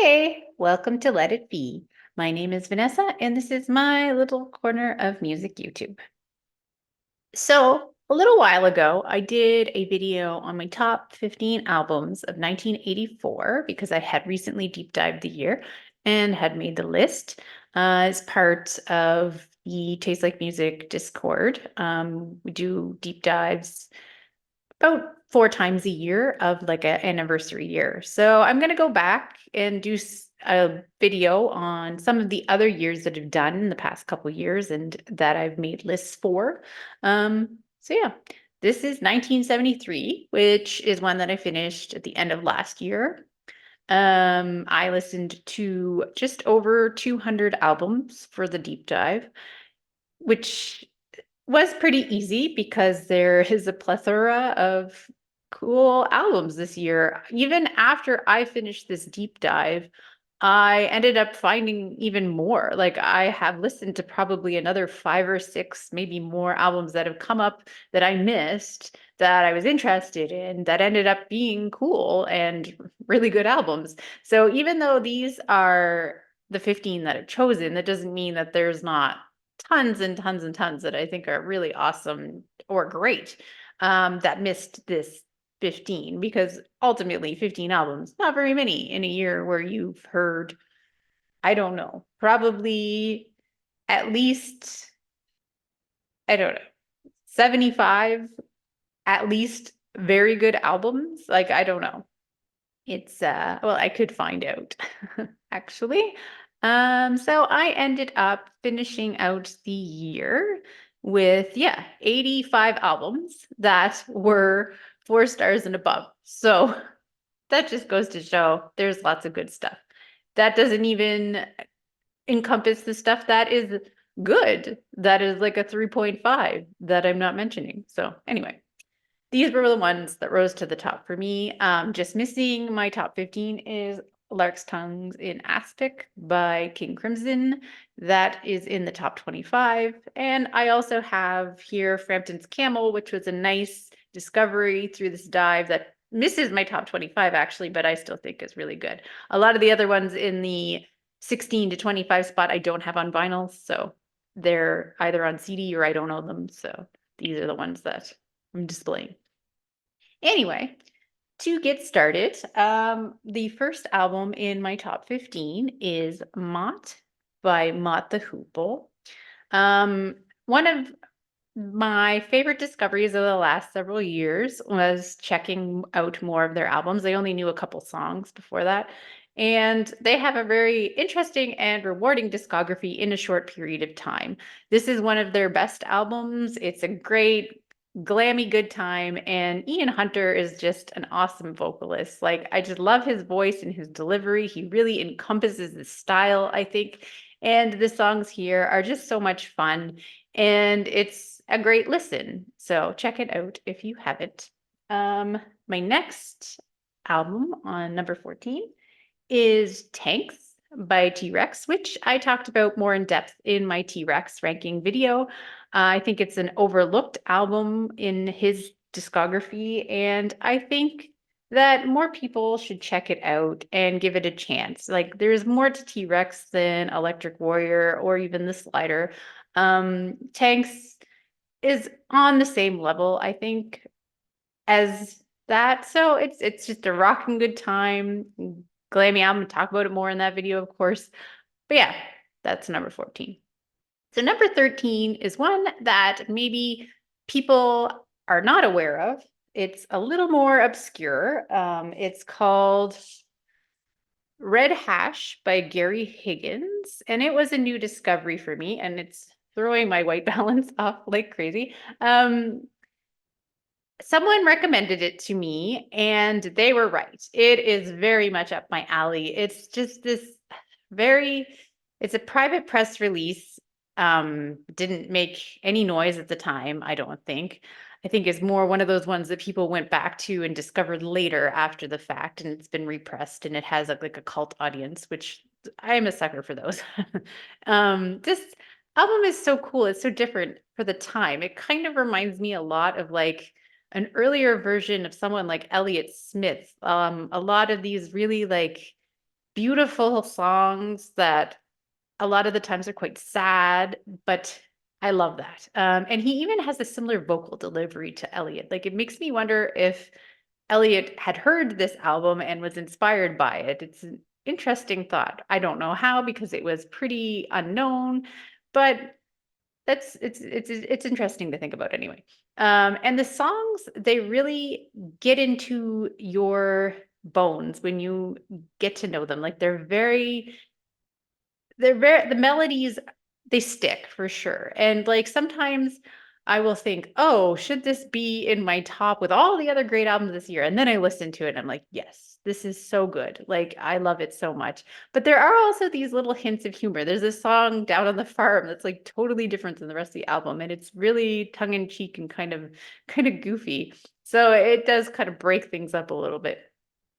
Hey, welcome to Let It Be. My name is Vanessa, and this is my little corner of music YouTube. So, a little while ago, I did a video on my top 15 albums of 1984 because I had recently deep dived the year and had made the list as part of the Taste Like Music Discord. We do deep dives about 4 times a year of like an anniversary year. So I'm going to go back and do a video on some of the other years that I've done in the past couple years and that I've made lists for. So yeah, this is 1973, which is one that I finished at the end of last year. I listened to just over 200 albums for the deep dive, which was pretty easy because there is a plethora of cool albums this year. Even after I finished this deep dive, I ended up finding even more. Like I have listened to probably another 5 or 6, maybe more albums that have come up that I missed that I was interested in that ended up being cool and really good albums. So even though these are the 15 that I've chosen, that doesn't mean that there's not tons and tons and tons that I think are really awesome or great that missed this 15 because ultimately 15 albums, not very many in a year where you've heard, I don't know, probably at least, I don't know, 75 at least very good albums. Like, I don't know. It's well, I could find out actually. So I ended up finishing out the year with 85 albums that were 4 stars and above. So that just goes to show there's lots of good stuff. That doesn't even encompass the stuff that is good. That is like a 3.5 that I'm not mentioning. So anyway, these were the ones that rose to the top for me. Just missing my top 15 is Larks Tongues in Aspic by King Crimson. That is in the top 25. And I also have here Frampton's Camel, which was a nice discovery through this dive that misses my top 25 actually, but I still think is really good. A lot of the other ones in the 16 to 25 spot I don't have on vinyl, so they're either on CD or I don't own them. So these are the ones that I'm displaying. Anyway, to get started, the first album in my top 15 is Mott by Mott the Hoople. One of my favorite discoveries of the last several years was checking out more of their albums. I only knew a couple songs before that. And they have a very interesting and rewarding discography in a short period of time. This is one of their best albums. It's a great, glammy good time. And Ian Hunter is just an awesome vocalist. Like, I just love his voice and his delivery. He really encompasses the style, I think. And the songs here are just so much fun. And it's a great listen. So check it out if you haven't. My next album on number 14 is Tanks by T-Rex, which I talked about more in depth in my T-Rex ranking video. I think it's an overlooked album in his discography, and I think that more people should check it out and give it a chance. Like, there's more to T-Rex than Electric Warrior or even The Slider. Tanks is on the same level, I think, as that. So it's just a rocking good time. Glammy album, talk about it more in that video, of course. But yeah, that's number 14. So number 13 is one that maybe people are not aware of. It's a little more obscure. It's called Red Hash by Gary Higgins, and it was a new discovery for me, and it's throwing my white balance off like crazy. Someone recommended it to me, and they were right. It is very much up my alley. It's just this very, it's a private press release. Didn't make any noise at the time, I don't think. I think it's more one of those ones that people went back to and discovered later after the fact, and it's been repressed, and it has like a cult audience, which I'm a sucker for those. This album is so cool. It's so different for the time. It kind of reminds me a lot of like an earlier version of someone like Elliott Smith. A lot of these really like beautiful songs that a lot of the times are quite sad, but I love that. And he even has a similar vocal delivery to Elliot. Like, it makes me wonder if Elliot had heard this album and was inspired by it. It's an interesting thought. I don't know how because it was pretty unknown, but it's interesting to think about anyway. And the songs, they really get into your bones when you get to know them. Like, the melodies, they stick for sure. And like sometimes I will think, oh, should this be in my top with all the other great albums this year? And then I listen to it and I'm like, yes, this is so good. Like, I love it so much. But there are also these little hints of humor. There's this song Down on the Farm that's like totally different than the rest of the album. And it's really tongue in cheek and kind of goofy. So it does kind of break things up a little bit.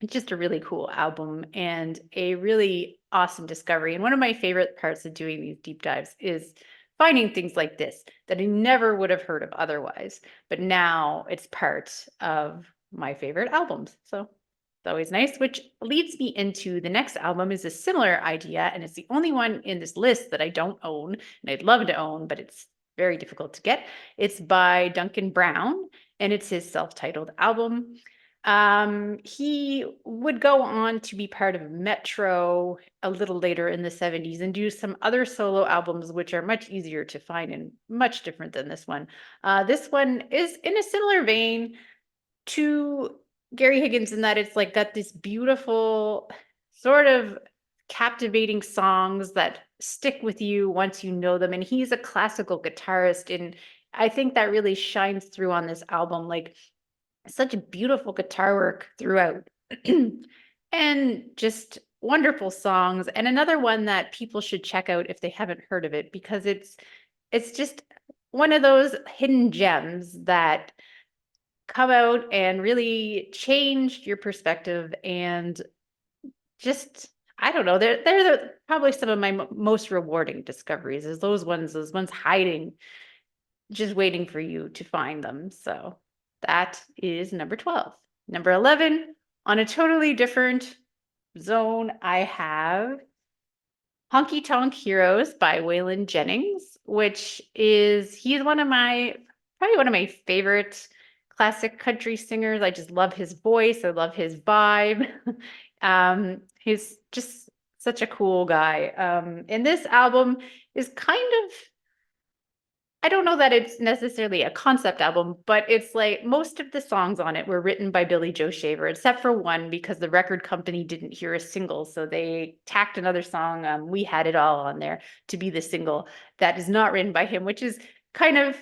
It's just a really cool album and a really awesome discovery. And one of my favorite parts of doing these deep dives is finding things like this that I never would have heard of otherwise. But now it's part of my favorite albums. So it's always nice, which leads me into the next album is a similar idea. And it's the only one in this list that I don't own and I'd love to own, but it's very difficult to get. It's by Duncan Browne and it's his self-titled album. He would go on to be part of Metro a little later in the 70s and do some other solo albums, which are much easier to find and much different than this one. This one is in a similar vein to Gary Higgins in that it's like got this beautiful, sort of captivating songs that stick with you once you know them. And he's a classical guitarist, and I think that really shines through on this album. Like, such beautiful guitar work throughout and just wonderful songs. And another one that people should check out if they haven't heard of it, because it's just one of those hidden gems that come out and really changed your perspective. And just, I don't know, they're probably some of my most rewarding discoveries is those ones hiding, just waiting for you to find them. So that is number 12. Number 11, on a totally different zone, I have Honky Tonk Heroes by Waylon Jennings, he's probably one of my favorite classic country singers. I just love his voice. I love his vibe. He's just such a cool guy. And this album is I don't know that it's necessarily a concept album, but it's like most of the songs on it were written by Billy Joe Shaver, except for one because the record company didn't hear a single. So they tacked another song, We Had It All, on there to be the single that is not written by him, which is kind of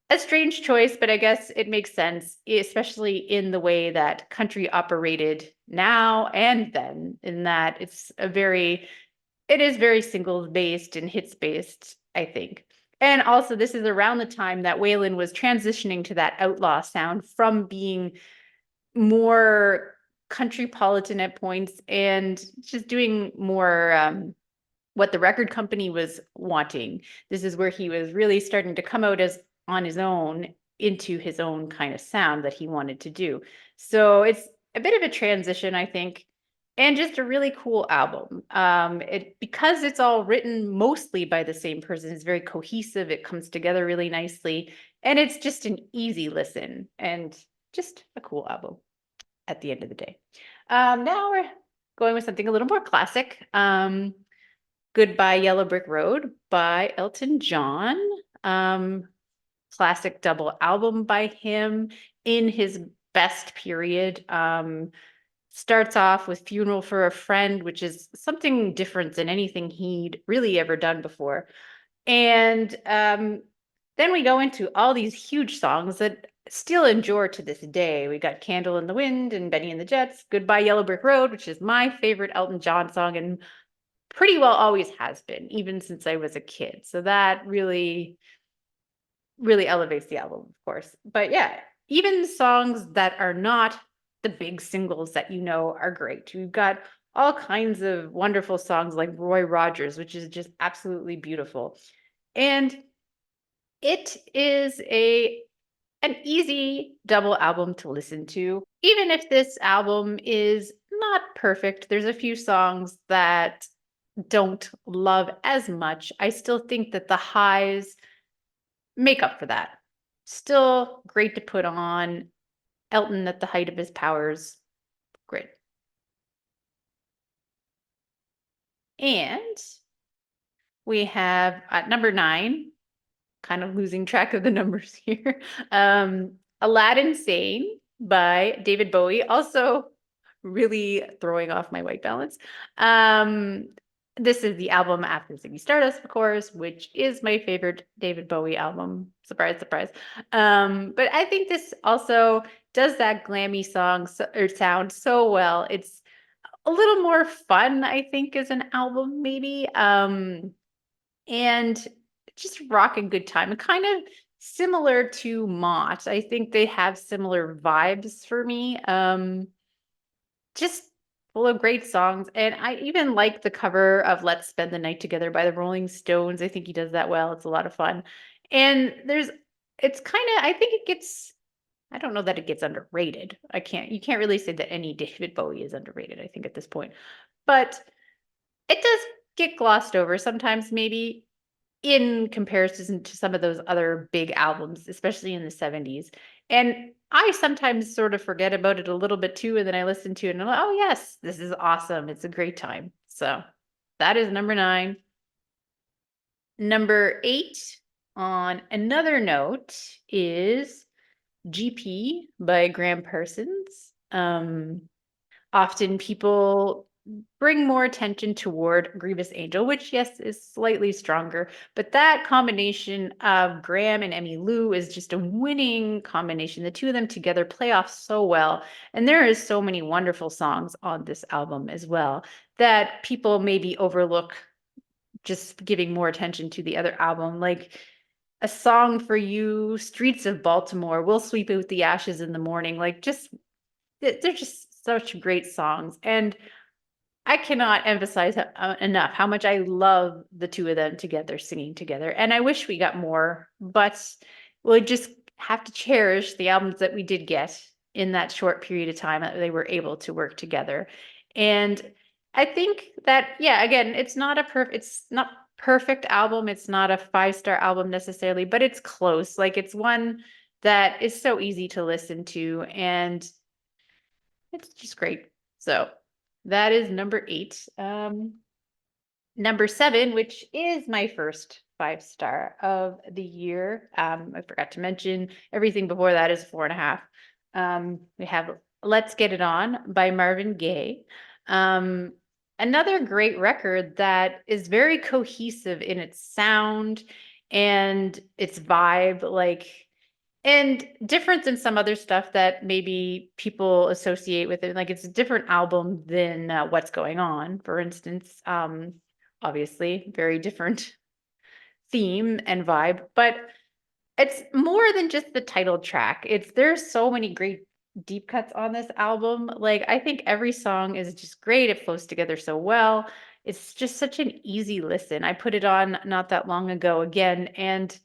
a strange choice, but I guess it makes sense, especially in the way that country operated now and then, in that it is very singles based and hits based, I think. And also, this is around the time that Waylon was transitioning to that outlaw sound from being more countrypolitan at points and just doing more what the record company was wanting. This is where he was really starting to come out as on his own into his own kind of sound that he wanted to do. So it's a bit of a transition, I think, and just a really cool album. Because it's all written mostly by the same person, it's very cohesive. It comes together really nicely, and it's just an easy listen and just a cool album at the end of the day. Now we're going with something a little more classic. Goodbye Yellow Brick Road by Elton John. Classic double album by him in his best period. Starts off with Funeral for a Friend, which is something different than anything he'd really ever done before. And then we go into all these huge songs that still endure to this day. We got Candle in the Wind and Benny and the Jets, Goodbye Yellow Brick Road, which is my favorite Elton John song and pretty well always has been, even since I was a kid. So that really, really elevates the album, of course. But yeah, even songs that are not the big singles that you know are great. We've got all kinds of wonderful songs like Roy Rogers, which is just absolutely beautiful. And it is an easy double album to listen to, even if this album is not perfect. There's a few songs that don't love as much. I still think that the highs make up for that. Still great to put on. Elton at the height of his powers, great. And we have at number 9, kind of losing track of the numbers here. Aladdin Sane by David Bowie, also really throwing off my white balance. This is the album after Ziggy Stardust, of course, which is my favorite David Bowie album. Surprise, surprise. But I think this also does that glammy or sound so well. It's a little more fun, I think, as an album, maybe. And just rocking good time. And kind of similar to Mott. I think they have similar vibes for me. Just full of great songs. And I even like the cover of Let's Spend the Night Together by the Rolling Stones. I think he does that well. It's a lot of fun. And it's kind of, I think it gets, I don't know that it gets underrated. You can't really say that any David Bowie is underrated, I think, at this point. But it does get glossed over sometimes, maybe in comparison to some of those other big albums, especially in the 70s. And I sometimes sort of forget about it a little bit too, and then I listen to it and I'm like, oh yes, this is awesome. It's a great time. So that is number 9. Number 8, on another note, is GP by Graham Parsons. Often people bring more attention toward Grievous Angel, which, yes, is slightly stronger. But that combination of Graham and Emmylou is just a winning combination. The two of them together play off so well. And there is so many wonderful songs on this album as well that people maybe overlook, just giving more attention to the other album. Like A Song for You, Streets of Baltimore, We'll Sweep Out the Ashes in the Morning. They're just such great songs. And I cannot emphasize enough how much I love the two of them together, singing together. And I wish we got more, but we'll just have to cherish the albums that we did get in that short period of time that they were able to work together. And I think that, yeah, again, it's not perfect album. It's not a 5-star album necessarily, but it's close. Like, it's one that is so easy to listen to, and it's just great. So that is number 8. Number 7, which is my first 5-star of the year. I forgot to mention everything before that is 4.5. We have Let's Get It On by Marvin Gaye. Another great record that is very cohesive in its sound and its vibe. And different than some other stuff that maybe people associate with it. Like, it's a different album than What's Going On, for instance. Obviously, very different theme and vibe, but it's more than just the title track. There's so many great deep cuts on this album. Like, I think every song is just great. It flows together so well. It's just such an easy listen. I put it on not that long ago again, and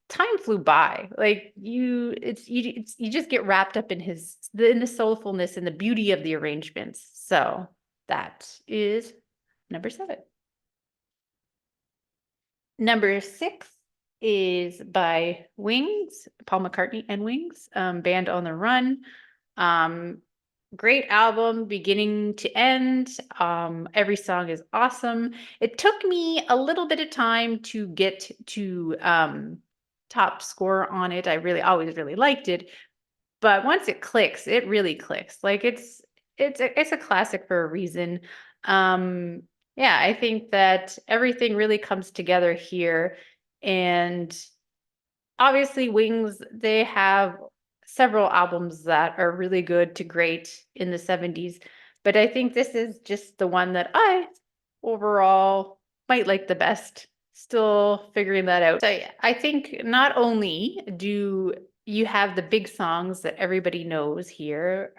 time flew by. Like, you just get wrapped up in the soulfulness and the beauty of the arrangements. So that is number 7. Number 6 is by Wings, Paul McCartney and Wings, Band on the Run. Great album, beginning to end. Every song is awesome. It took me a little bit of time to get to top score on it. I really always really liked it, but once it clicks, it really clicks. Like, it's a classic for a reason. Yeah, I think that everything really comes together here. And obviously, Wings, they have several albums that are really good to great in the 70s, but I think this is just the one that I overall might like the best. Still figuring that out. So yeah, I think not only do you have the big songs that everybody knows here,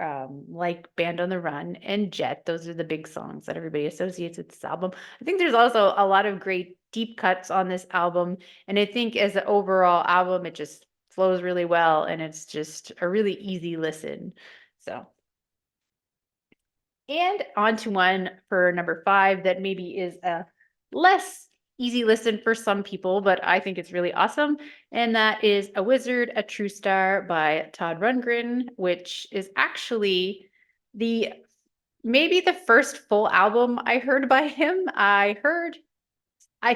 like Band on the Run and Jet. Those are the big songs that everybody associates with this album. I think there's also a lot of great deep cuts on this album. And I think as an overall album, it just flows really well, and it's just a really easy listen. So, And on to one for number 5 that maybe is a less easy listen for some people, but I think it's really awesome. And that is A Wizard, a True Star by Todd Rundgren, which is actually the maybe the first full album I heard by him. I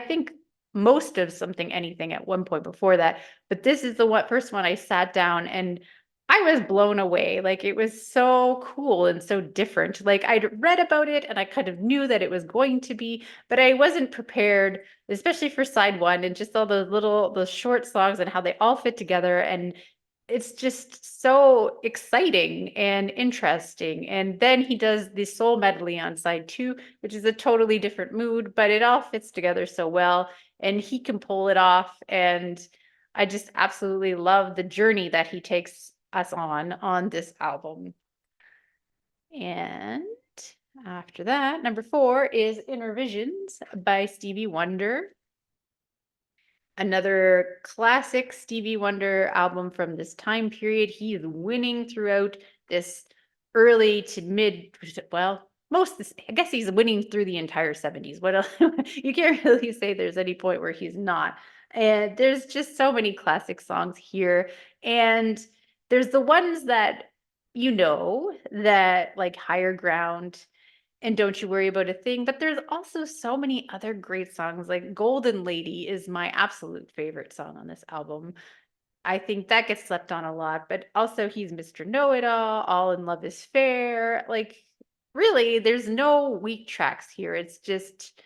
think most of Something Anything at one point before that, but this is the first one I sat down and I was blown away. Like it was so cool and so different. Like I'd read about it and I kind of knew that it was going to be, but I wasn't prepared, especially for side one and just all the short songs and how they all fit together. And it's just so exciting and interesting. And then he does the soul medley on side 2, which is a totally different mood, but it all fits together so well. And he can pull it off. And I just absolutely love the journey that he takes us on this album. And after that, number 4 is Inner Visions by Stevie Wonder. Another classic Stevie Wonder album from this time period. He is winning throughout this early to mid, well, I guess he's winning through the entire 70s. What else? You can't really say there's any point where he's not. And there's just so many classic songs here. And there's the ones that that like Higher Ground and Don't You Worry About a Thing. But there's also so many other great songs. Like Golden Lady is my absolute favorite song on this album. I think that gets slept on a lot, but also he's Mr. Know-It-All, All in Love is Fair. Like, really, there's no weak tracks here. It's just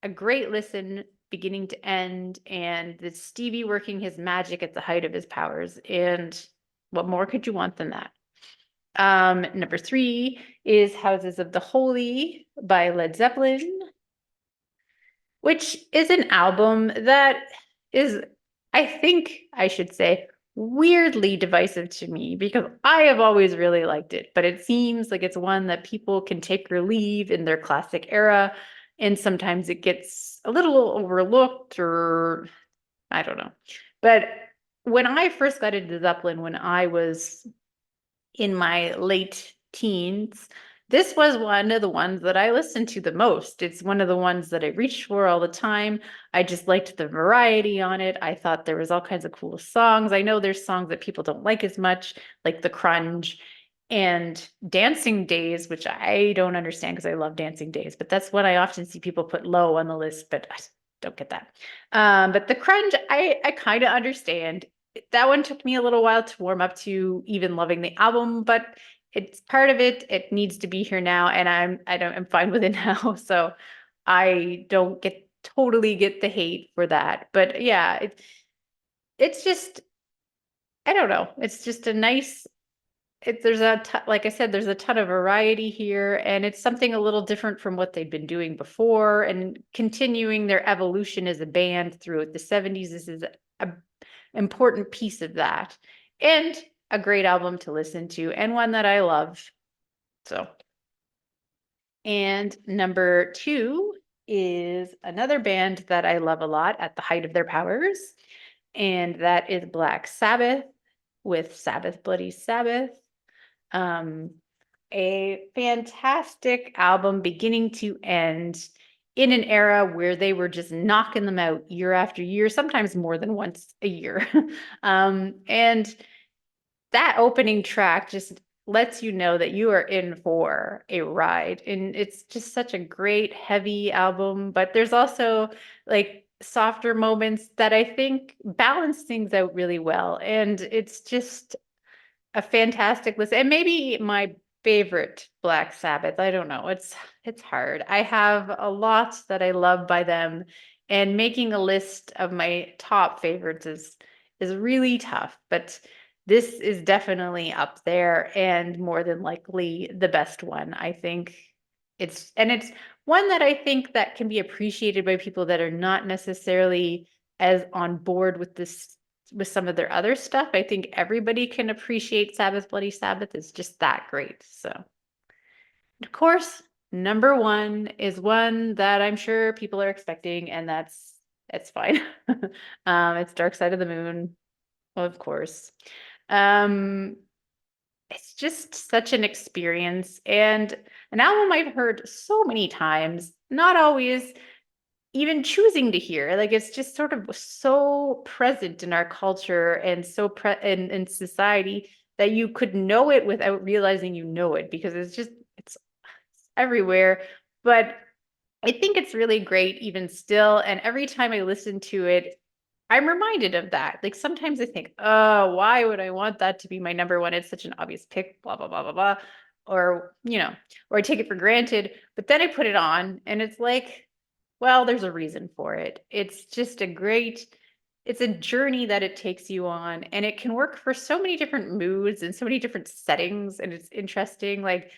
a great listen beginning to end, and the Stevie working his magic at the height of his powers. And what more could you want than that? Number 3 is Houses of the Holy by Led Zeppelin, which is an album that is, I think I should say, weirdly divisive to me because I have always really liked it, but it seems like it's one that people can take or leave in their classic era, and sometimes it gets a little overlooked or I don't know. But when I first got into Zeppelin, when I was in my late teens, this was one of the ones that I listened to the most. It's one of the ones that I reached for all the time. I just liked the variety on it. I thought there was all kinds of cool songs. I know there's songs that people don't like as much, like The Crunge and Dancing Days, which I don't understand because I love Dancing Days, but that's what I often see people put low on the list, but I don't get that. But The Crunge, I kind of understand. That one took me a little while to warm up to even loving the album, but it's part of it. It needs to be here now, and I'm fine with it now. So I don't totally get the hate for that. But yeah, it's just I don't know. It's just a nice there's like I said, there's a ton of variety here, and it's something a little different from what they've been doing before and continuing their evolution as a band throughout the 70s. This is a important piece of that, and a great album to listen to, and one that I love. So, and number 2 is another band that I love a lot at the height of their powers, and that is Black Sabbath with Sabbath Bloody Sabbath. A fantastic album beginning to end in an era where they were just knocking them out year after year, sometimes more than once a year. And that opening track just lets you know that you are in for a ride. And it's just such a great, heavy album. But there's also like softer moments that I think balance things out really well. And it's just a fantastic list, and maybe my favorite Black Sabbath. I don't know. It's hard. I have a lot that I love by them, and making a list of my top favorites is really tough, but this is definitely up there and more than likely the best one. I think it's one that I think that can be appreciated by people that are not necessarily as on board with this with some of their other stuff. I think everybody can appreciate Sabbath Bloody Sabbath. It's just that great. So, of course, number 1 is one that I'm sure people are expecting, and it's fine. It's Dark Side of the Moon, of course. Um, it's just such an experience, and an album I've heard so many times, not always even choosing to hear. Like, it's just sort of so present in our culture and so in society that you could know it without realizing you know it, because it's everywhere. But I think it's really great even still. And every time I listen to it, I'm reminded of that. Like, sometimes I think, oh, why would I want that to be my number one? It's such an obvious pick, blah, blah, blah, blah, blah. Or, or I take it for granted. But then I put it on and it's like, well, there's a reason for it. It's just it's a journey that it takes you on. And it can work for so many different moods and so many different settings. And it's interesting. Like,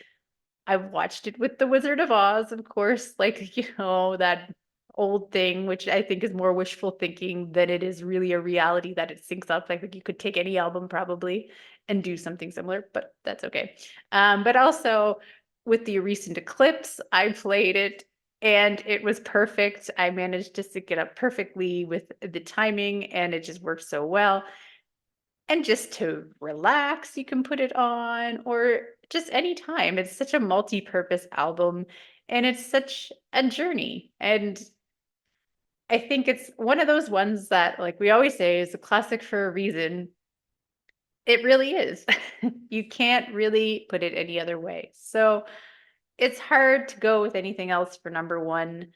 I've watched it with The Wizard of Oz, of course, like, that old thing, which I think is more wishful thinking than it is really a reality that it syncs up. Like, you could take any album probably and do something similar, but that's okay. But also with the recent eclipse, I played it and it was perfect. I managed to sync it up perfectly with the timing and it just worked so well. And just to relax, you can put it on, or just anytime. It's such a multi-purpose album, and it's such a journey. And I think it's one of those ones that, like we always say, is a classic for a reason. It really is. You can't really put it any other way. So it's hard to go with anything else for number one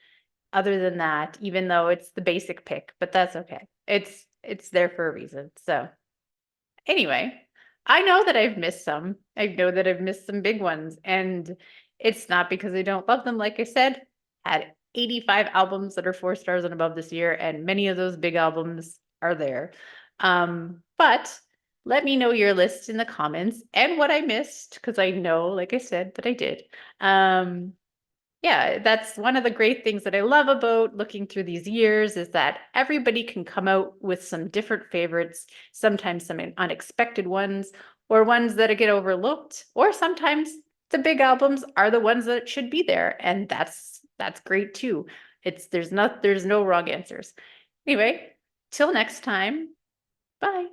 other than that, even though it's the basic pick, but that's okay. It's there for a reason. So anyway, I know that I've missed some. I know that I've missed some big ones, and it's not because I don't love them. Like I said, had 85 albums that are 4 stars and above this year, and many of those big albums are there. But let me know your list in the comments and what I missed, because I know, like I said, that I did. Yeah, that's one of the great things that I love about looking through these years, is that everybody can come out with some different favorites, sometimes some unexpected ones, or ones that get overlooked, or sometimes the big albums are the ones that should be there, and that's great too. There's no wrong answers. Anyway, till next time. Bye.